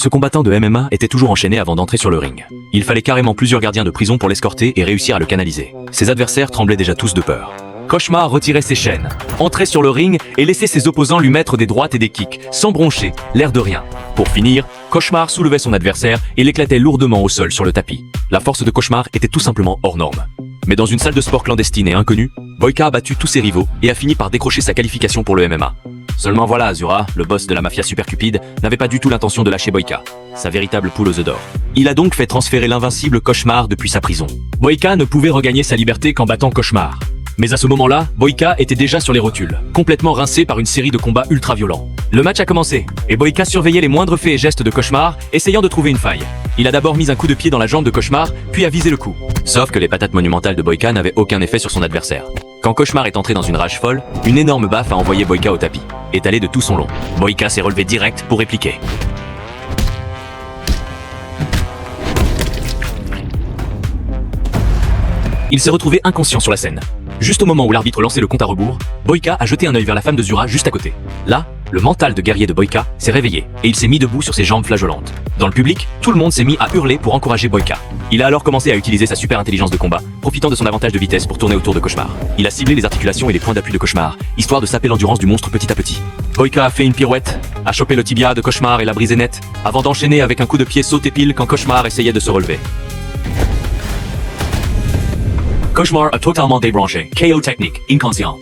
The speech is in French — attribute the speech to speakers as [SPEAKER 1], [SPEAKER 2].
[SPEAKER 1] Ce combattant de MMA était toujours enchaîné avant d'entrer sur le ring. Il fallait carrément plusieurs gardiens de prison pour l'escorter et réussir à le canaliser. Ses adversaires tremblaient déjà tous de peur. Cauchemar retirait ses chaînes, entrait sur le ring et laissait ses opposants lui mettre des droites et des kicks, sans broncher, l'air de rien. Pour finir, Cauchemar soulevait son adversaire et l'éclatait lourdement au sol sur le tapis. La force de Cauchemar était tout simplement hors norme. Mais dans une salle de sport clandestine et inconnue, Boyka a battu tous ses rivaux et a fini par décrocher sa qualification pour le MMA. Seulement voilà, Azura, le boss de la mafia super cupide, n'avait pas du tout l'intention de lâcher Boyka, sa véritable poule aux œufs d'or. Il a donc fait transférer l'invincible Cauchemar depuis sa prison. Boyka ne pouvait regagner sa liberté qu'en battant Cauchemar. Mais à ce moment-là, Boyka était déjà sur les rotules, complètement rincé par une série de combats ultra violents. Le match a commencé, et Boyka surveillait les moindres faits et gestes de Cauchemar, essayant de trouver une faille. Il a d'abord mis un coup de pied dans la jambe de Cauchemar, puis a visé le coup. Sauf que les patates monumentales de Boyka n'avaient aucun effet sur son adversaire. Quand Cauchemar est entré dans une rage folle, une énorme baffe a envoyé Boyka au tapis, étalé de tout son long. Boyka s'est relevé direct pour répliquer. Il s'est retrouvé inconscient sur la scène. Juste au moment où l'arbitre lançait le compte à rebours, Boyka a jeté un œil vers la femme de Zura juste à côté. Là, le mental de guerrier de Boyka s'est réveillé et il s'est mis debout sur ses jambes flageolantes. Dans le public, tout le monde s'est mis à hurler pour encourager Boyka. Il a alors commencé à utiliser sa super intelligence de combat, profitant de son avantage de vitesse pour tourner autour de Cauchemar. Il a ciblé les articulations et les points d'appui de Cauchemar, histoire de saper l'endurance du monstre petit à petit. Boyka a fait une pirouette, a chopé le tibia de Cauchemar et l'a brisé net, avant d'enchaîner avec un coup de pied sauté pile quand Cauchemar essayait de se relever. Cauchemar a totalement débranché, KO technique, inconscient.